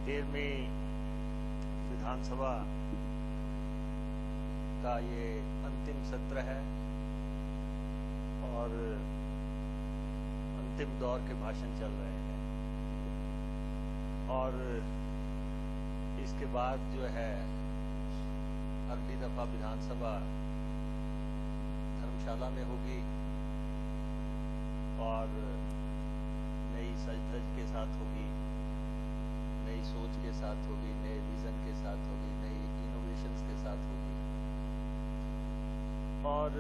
13वीं विधानसभा का ये अंतिम सत्र है और अंतिम दौर के भाषण चल रहे हैं और इसके बाद जो है अगली दफा विधानसभा धर्मशाला में होगी और नई सज-धज के साथ होगी, नई सोच के साथ होगी, नए विजन के साथ होगी, नई इनोवेशंस के साथ होगी और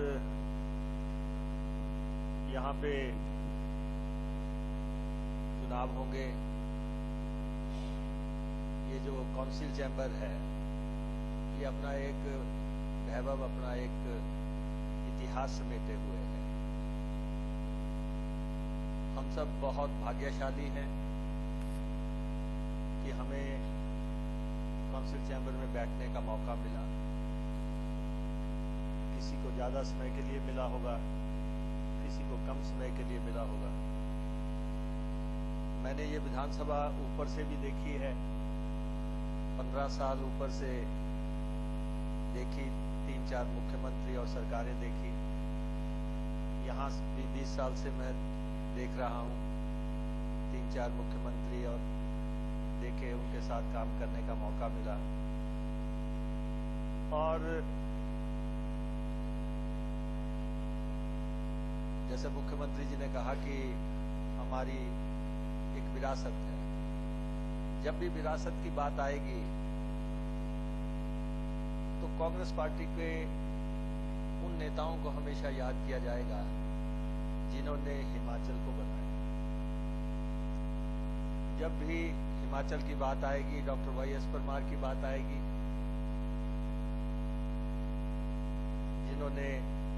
यहाँ पे चुनाव होंगे। ये जो काउंसिल चैम्बर है ये अपना एक वैभव, अपना एक इतिहास समेटे हुए है। हम सब बहुत भाग्यशाली हैं कि हमें काउंसिल चैम्बर में बैठने का मौका मिला। किसी को ज्यादा समय के लिए मिला होगा, किसी को कम समय के लिए मिला होगा। मैंने ये विधानसभा ऊपर से भी देखी है, 15 साल ऊपर से देखी, 3-4 मुख्यमंत्री और सरकारें देखी। यहाँ भी 20 साल से मैं देख रहा हूँ, 3-4 मुख्यमंत्री और देखे, उनके साथ काम करने का मौका मिला। और जैसे मुख्यमंत्री जी ने कहा कि हमारी एक विरासत है, जब भी विरासत की बात आएगी तो कांग्रेस पार्टी के उन नेताओं को हमेशा याद किया जाएगा जिन्होंने हिमाचल को बनाया। जब भी हिमाचल की बात आएगी, डॉक्टर वाई.एस. परमार की बात आएगी, जिन्होंने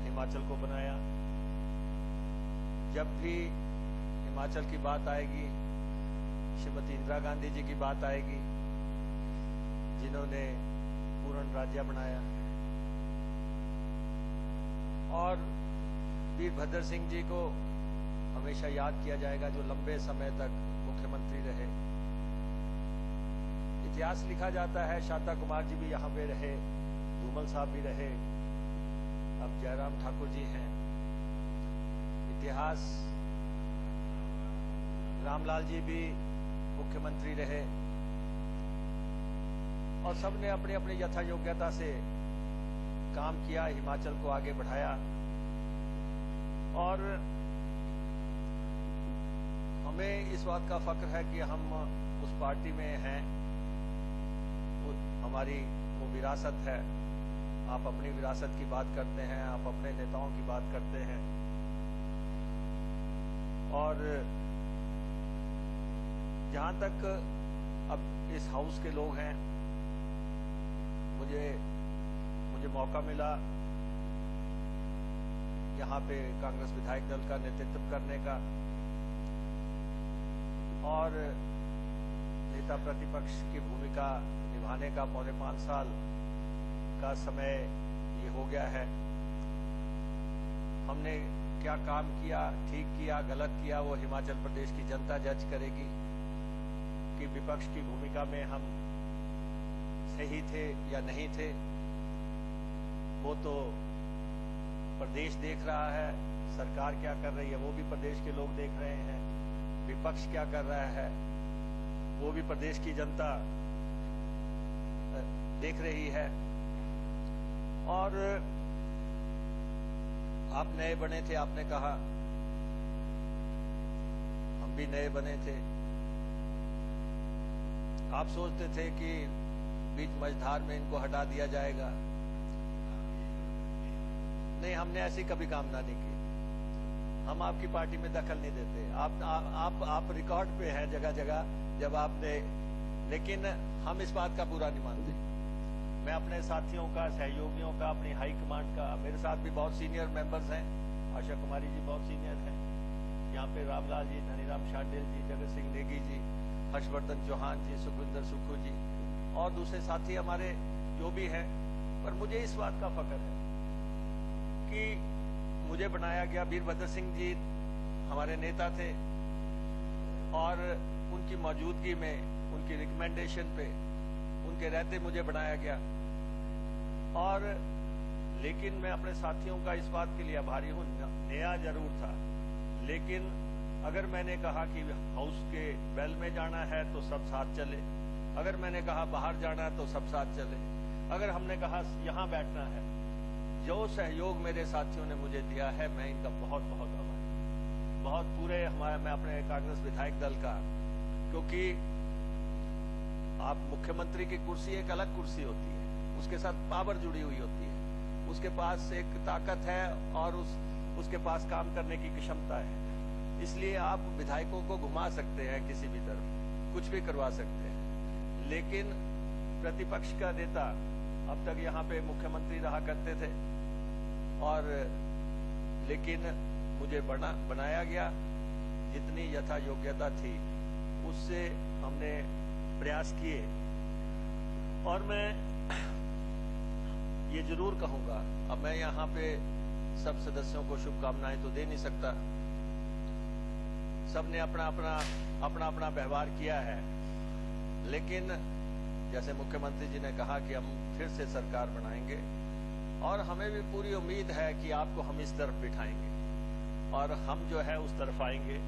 हिमाचल को बनाया। जब भी हिमाचल की बात आएगी, श्रीमती इंदिरा गांधी जी की बात आएगी, जिन्होंने पूर्ण राज्य बनाया। और वीरभद्र सिंह जी को हमेशा याद किया जाएगा, जो लंबे समय तक मुख्यमंत्री रहे। इतिहास लिखा जाता है, शांता कुमार जी भी यहाँ पे रहे, धूमल साहब भी रहे, अब जयराम ठाकुर जी हैं। इतिहास, रामलाल जी भी मुख्यमंत्री रहे और सबने अपनी अपनी यथा योग्यता से काम किया, हिमाचल को आगे बढ़ाया। और हमें इस बात का फख्र है कि हम उस पार्टी में हैं, हमारी वो विरासत है। आप अपनी विरासत की बात करते हैं, आप अपने नेताओं की बात करते हैं और जहां तक अब इस हाउस के लोग हैं, मुझे मौका मिला यहाँ पे कांग्रेस विधायक दल का नेतृत्व करने का और नेता प्रतिपक्ष की भूमिका निभाने का। 4.5 साल का समय ये हो गया है। हमने क्या काम किया, ठीक किया, गलत किया, वो हिमाचल प्रदेश की जनता जज करेगी कि विपक्ष की भूमिका में हम सही थे या नहीं थे। वो तो प्रदेश देख रहा है, सरकार क्या कर रही है वो भी प्रदेश के लोग देख रहे हैं, विपक्ष क्या कर रहा है वो भी प्रदेश की जनता देख रही है। और आप नए बने थे, आपने कहा, हम भी नए बने थे। आप सोचते थे कि बीच मझधार में इनको हटा दिया जाएगा। नहीं, हमने ऐसी कभी कामना नहीं की। हम आपकी पार्टी में दखल नहीं देते। आप रिकॉर्ड पे हैं जगह जगह जब आपने, लेकिन हम इस बात का बुरा नहीं मानते। मैं अपने साथियों का, सहयोगियों का, अपनी हाई कमांड का, मेरे साथ भी बहुत सीनियर मेंबर्स हैं, आशा कुमारी जी बहुत सीनियर हैं, यहाँ पे रामलाल जी, धनीराम शांडिल जी, जगत सिंह नेगी जी, हर्षवर्धन चौहान जी, सुखविंदर सुक्खू जी और दूसरे साथी हमारे जो भी हैं। पर मुझे इस बात का फख्र है कि मुझे बनाया गया। वीरभद्र सिंह जी हमारे नेता थे और उनकी मौजूदगी में, उनकी रिकमेंडेशन पे, उनके रहते मुझे बनाया गया। और लेकिन मैं अपने साथियों का इस बात के लिए आभारी हूं, नया जरूर था, लेकिन अगर मैंने कहा कि हाउस के बेल में जाना है तो सब साथ चले, अगर मैंने कहा बाहर जाना है तो सब साथ चले, अगर हमने कहा यहां बैठना है, जो सहयोग मेरे साथियों ने मुझे दिया है मैं इनका बहुत बहुत आभारी, बहुत पूरे मैं अपने कांग्रेस विधायक दल का, क्योंकि आप मुख्यमंत्री की कुर्सी एक अलग कुर्सी होती है, उसके साथ पावर जुड़ी हुई होती है, उसके पास एक ताकत है और उसके पास काम करने की क्षमता है। इसलिए आप विधायकों को घुमा सकते हैं किसी भी तरफ, कुछ भी करवा सकते हैं, लेकिन प्रतिपक्ष का नेता अब तक यहाँ पे मुख्यमंत्री रहा करते थे, और लेकिन मुझे बनाया गया, जितनी यथा योग्यता थी उससे हमने प्रयास किए। और मैं ये जरूर कहूंगा, अब मैं यहाँ पे सब सदस्यों को शुभकामनाएं तो दे नहीं सकता, सबने अपना अपना व्यवहार किया है, लेकिन जैसे मुख्यमंत्री जी ने कहा कि हम फिर से सरकार बनाएंगे, और हमें भी पूरी उम्मीद है कि आपको हम इस तरफ बिठाएंगे और हम जो है उस तरफ आएंगे,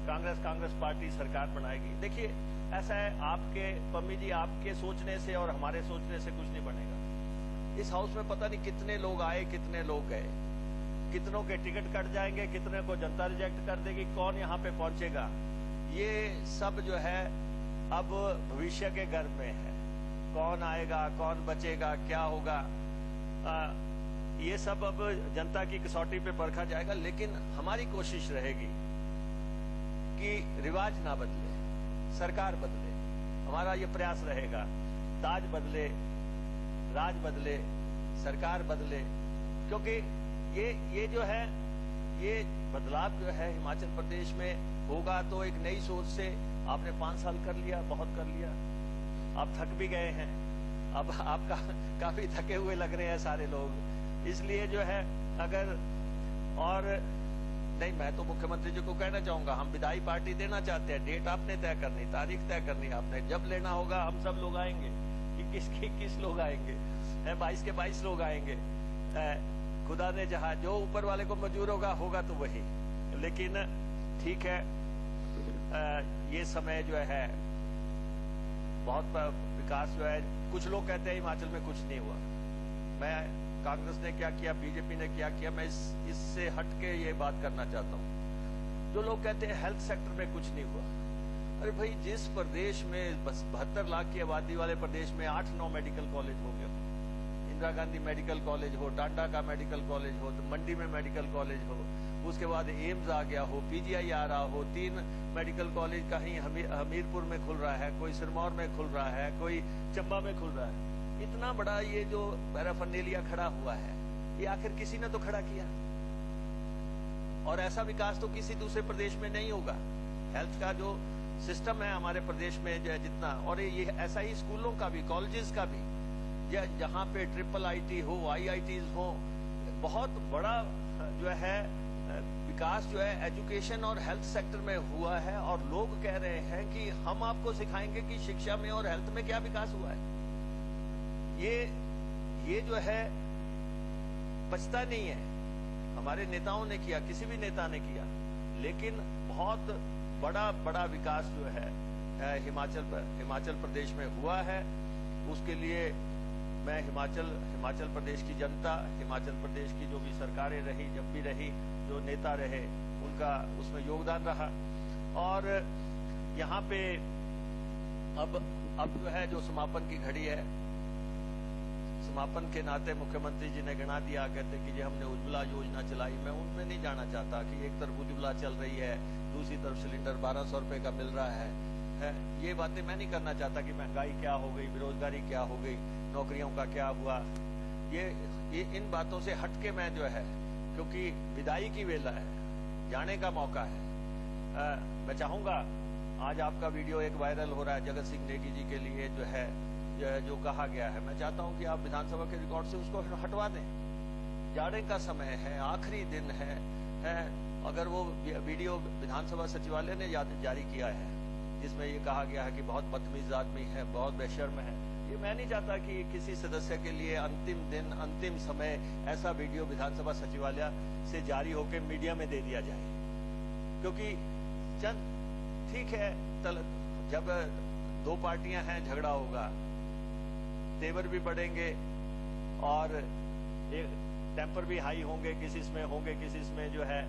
कांग्रेस पार्टी सरकार बनाएगी। देखिए ऐसा है, आपके पम्मी जी, आपके सोचने से और हमारे सोचने से कुछ नहीं बनेगा। इस हाउस में पता नहीं कितने लोग आए, कितने लोग गए, कितनों के टिकट कट जाएंगे, कितने को जनता रिजेक्ट कर देगी, कौन यहाँ पे पहुंचेगा, ये सब जो है अब भविष्य के गर्भ में है। कौन आएगा, कौन बचेगा, क्या होगा, ये सब अब जनता की कसौटी पे परखा जाएगा। लेकिन हमारी कोशिश रहेगी कि रिवाज ना बदले, सरकार बदले, हमारा ये प्रयास रहेगा। ताज बदले, राज बदले, सरकार बदले, क्योंकि ये जो है, ये बदलाव जो है हिमाचल प्रदेश में होगा तो एक नई सोच से। आपने 5 साल कर लिया, बहुत कर लिया, आप थक भी गए हैं, अब आप काफी थके हुए लग रहे हैं सारे लोग, इसलिए जो है अगर और नहीं, मैं तो मुख्यमंत्री जी को कहना चाहूंगा, हम विधायी पार्टी देना चाहते हैं, डेट आपने तय करनी, तारीख तय करनी आपने, जब लेना होगा हम सब लोग आएंगे, कि किस लोग आएंगे, 22 के 22 लोग आएंगे, खुदा ने जहां जो ऊपर वाले को मंजूर होगा तो वही। लेकिन ठीक है, ये समय जो है बहुत विकास जो है, कुछ लोग कहते हैं हिमाचल में कुछ नहीं हुआ, मैं कांग्रेस ने क्या किया, बीजेपी ने क्या किया, मैं इससे हटके ये बात करना चाहता हूं। जो लोग कहते हैं हेल्थ सेक्टर में कुछ नहीं हुआ, अरे भाई जिस प्रदेश में 72 लाख की आबादी वाले प्रदेश में 8-9 मेडिकल कॉलेज हो गए, इंदिरा गांधी मेडिकल कॉलेज हो, टांडा का मेडिकल कॉलेज हो, तो मंडी में मेडिकल कॉलेज हो, उसके बाद एम्स आ गया हो, पीजीआई आ रहा हो, 3 मेडिकल कॉलेज कहीं हमीरपुर में खुल रहा है, कोई सिरमौर में खुल रहा है, कोई चंबा में खुल रहा है। इतना बड़ा ये जो पैराफर्नेलिया खड़ा हुआ है, ये आखिर किसी ने तो खड़ा किया, और ऐसा विकास तो किसी दूसरे प्रदेश में नहीं होगा। हेल्थ का जो सिस्टम है हमारे प्रदेश में जो है जितना, और ये ऐसा ही स्कूलों का भी, कॉलेजेस का भी, जहाँ पे IIIT हो, IITs हो, बहुत बड़ा जो है विकास जो है एजुकेशन और हेल्थ सेक्टर में हुआ है। और लोग कह रहे हैं कि हम आपको सिखाएंगे कि शिक्षा में और हेल्थ में क्या विकास हुआ है। ये जो है बचता नहीं है, हमारे नेताओं ने किया, किसी भी नेता ने किया, लेकिन बहुत बड़ा विकास जो है हिमाचल प्रदेश में हुआ है। उसके लिए मैं हिमाचल प्रदेश की जनता, हिमाचल प्रदेश की जो भी सरकारें रही, जब भी रही, जो नेता रहे, उनका उसमें योगदान रहा। और यहाँ पे अब जो है जो समापन की घड़ी है, समापन के नाते मुख्यमंत्री जी ने गिना दिया, कहते कि जी हमने उज्ज्वला योजना चलाई। मैं उनमें नहीं जाना चाहता कि एक तरफ उज्ज्वला चल रही है, दूसरी तरफ सिलेंडर 1200 रुपए का मिल रहा है। ये बातें मैं नहीं करना चाहता कि महंगाई क्या हो गई, बेरोजगारी क्या हो गई, नौकरियों का क्या हुआ। ये इन बातों से हटके मैं जो है, क्योंकि विदाई की वेला है, जाने का मौका है। मैं चाहूंगा, आज आपका वीडियो एक वायरल हो रहा है जगत सिंह नेगी जी के लिए जो है, जो कहा गया है, मैं चाहता हूं कि आप विधानसभा के रिकॉर्ड से उसको हटवा दें। जाने का समय है, आखिरी दिन है। अगर वो वीडियो विधानसभा सचिवालय ने जारी किया है, जिसमें ये कहा गया है कि बहुत बदतमीज आदमी है, बहुत बेशर्म है। ये मैं नहीं चाहता कि किसी सदस्य के लिए अंतिम दिन, अंतिम समय ऐसा वीडियो विधानसभा सचिवालय से जारी होकर मीडिया में दे दिया जाए, क्योंकि चंद ठीक है, जब दो पार्टियां हैं झगड़ा होगा, तेवर भी बढ़ेंगे और टेम्पर भी हाई होंगे, किसी इसमें होंगे, किसी इसमें जो है।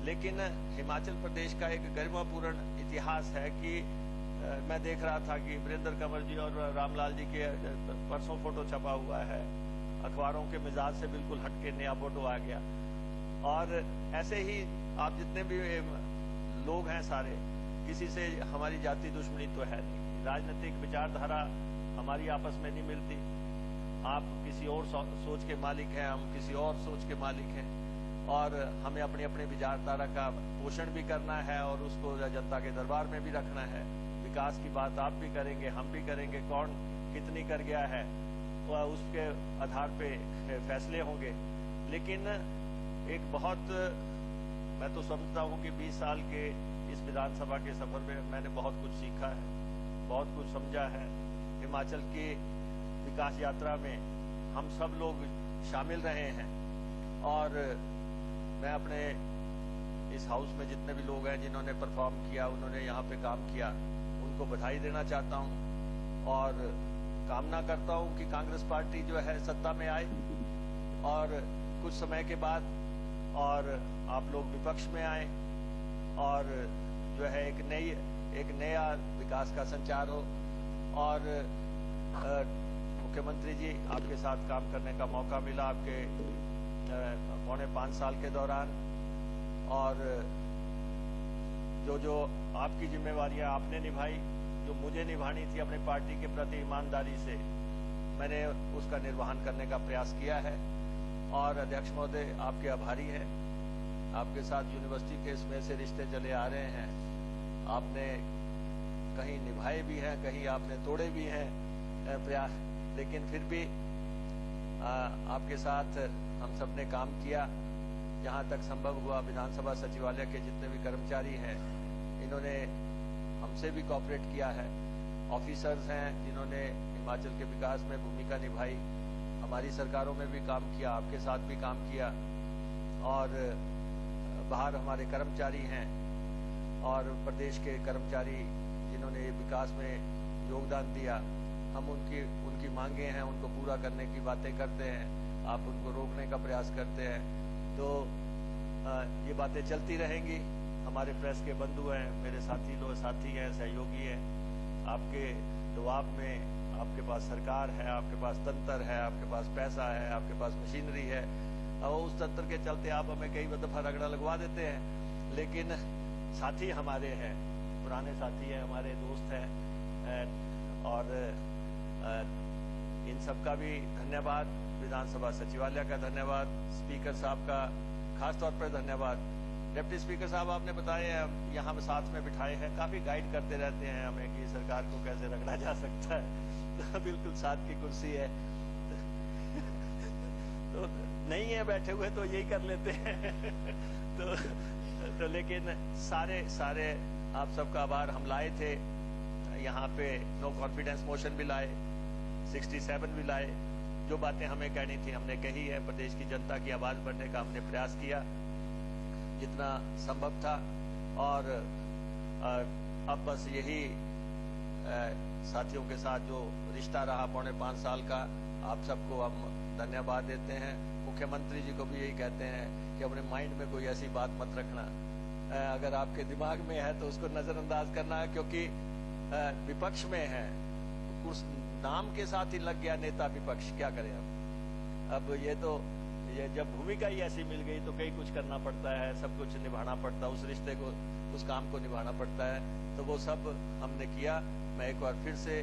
लेकिन हिमाचल प्रदेश का एक गरिमापूर्ण इतिहास है कि मैं देख रहा था कि वीरेंद्र कंवर जी और रामलाल जी के परसों फोटो छपा हुआ है, अखबारों के मिजाज से बिल्कुल हटके नया फोटो आ गया। और ऐसे ही आप जितने भी लोग हैं सारे, किसी से हमारी जाति दुश्मनी तो है नहीं, राजनीतिक विचारधारा हमारी आपस में नहीं मिलती। आप किसी और सोच के मालिक हैं, हम किसी और सोच के मालिक हैं, और हमें अपनी अपनी विचारधारा का पोषण भी करना है और उसको जनता के दरबार में भी रखना है। विकास की बात आप भी करेंगे, हम भी करेंगे, कौन कितनी कर गया है तो उसके आधार पे फैसले होंगे। लेकिन एक बहुत, मैं तो समझता हूँ कि 20 साल के इस विधानसभा के सफर में मैंने बहुत कुछ सीखा है, बहुत कुछ समझा है। हिमाचल की विकास यात्रा में हम सब लोग शामिल रहे हैं, और मैं अपने इस हाउस में जितने भी लोग हैं जिन्होंने परफॉर्म किया, उन्होंने यहाँ पे काम किया, उनको बधाई देना चाहता हूँ और कामना करता हूँ कि कांग्रेस पार्टी जो है सत्ता में आए और कुछ समय के बाद, और आप लोग विपक्ष में आए और जो है एक नया विकास का संचार हो। और मुख्यमंत्री जी, आपके साथ काम करने का मौका मिला आपके पौने 5 साल के दौरान, और जो आपकी जिम्मेवारियां आपने निभाई, जो मुझे निभानी थी अपनी पार्टी के प्रति ईमानदारी से, मैंने उसका निर्वहन करने का प्रयास किया है। और अध्यक्ष महोदय, आपके आभारी हैं। आपके साथ यूनिवर्सिटी के इसमें से रिश्ते चले आ रहे हैं, आपने कहीं निभाए भी हैं, कहीं आपने तोड़े भी हैं प्रयास, लेकिन फिर भी आपके साथ हम सब ने काम किया जहां तक संभव हुआ। विधानसभा सचिवालय के जितने भी कर्मचारी हैं, इन्होंने हमसे भी कोऑपरेट किया है। ऑफिसर्स हैं जिन्होंने हिमाचल के विकास में भूमिका निभाई, हमारी सरकारों में भी काम किया, आपके साथ भी काम किया, और बाहर हमारे कर्मचारी हैं और प्रदेश के कर्मचारी जिन्होंने विकास में योगदान दिया। हम उनकी मांगे हैं, उनको पूरा करने की बातें करते हैं, आप उनको रोकने का प्रयास करते हैं, तो ये बातें चलती रहेंगी। हमारे प्रेस के बंधु हैं, मेरे साथी हैं, सहयोगी हैं। आपके दबाव में आपके पास सरकार है, आपके पास तंत्र है, आपके पास पैसा है, आपके पास मशीनरी है, और उस तंत्र के चलते आप हमें कई दफा रगड़ा लगवा देते हैं। लेकिन साथी हमारे हैं, पुराने साथी हैं, हमारे दोस्त हैं, और इन सब का भी धन्यवाद। विधानसभा सचिवालय का धन्यवाद, स्पीकर साहब का खास तौर पर धन्यवाद। डिप्टी स्पीकर साहब, आपने बताया यहाँ साथ में बिठाए हैं, काफी गाइड करते रहते हैं हमें कि सरकार को कैसे रगड़ा जा सकता है। तो बिल्कुल साथ की कुर्सी है, तो नहीं है बैठे हुए तो यही कर लेते हैं। तो लेकिन सारे आप सबका आभार। हम लाए थे यहाँ पे, नो कॉन्फिडेंस मोशन भी लाए, 67 भी लाए। जो बातें हमें कहनी थी हमने कही है। प्रदेश की जनता की आवाज बनने का हमने प्रयास किया जितना संभव था, और अब बस यही साथियों के साथ जो रिश्ता रहा पौने 5 साल का, आप सबको हम धन्यवाद देते हैं। मुख्यमंत्री जी को भी यही कहते हैं कि अपने माइंड में कोई ऐसी बात मत रखना, अगर आपके दिमाग में है तो उसको नजरअंदाज करना है, क्योंकि विपक्ष में है, उस नाम के साथ ही लग गया नेता विपक्ष, क्या करें अब ये जब भूमिका ही ऐसी मिल गई तो कई कुछ करना पड़ता है, सब कुछ निभाना पड़ता है, उस रिश्ते को, उस काम को निभाना पड़ता है, तो वो सब हमने किया। मैं एक बार फिर से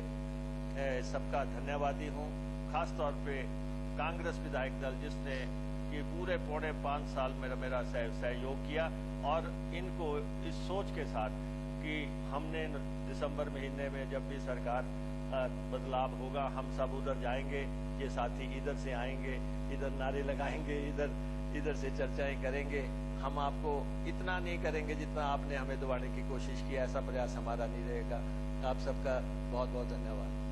सबका धन्यवादी हूँ, खास तौर पे कांग्रेस विधायक दल जिसने ये पूरे पौने 5 साल में मेरा सहयोग किया, और इनको इस सोच के साथ कि हमने दिसंबर महीने में जब भी सरकार बदलाव होगा, हम सब उधर जाएंगे, ये साथी इधर से आएंगे, इधर नारे लगाएंगे, इधर से चर्चाएं करेंगे, हम आपको इतना नहीं करेंगे जितना आपने हमें दबाने की कोशिश की। ऐसा प्रयास हमारा नहीं रहेगा। आप सबका बहुत बहुत धन्यवाद।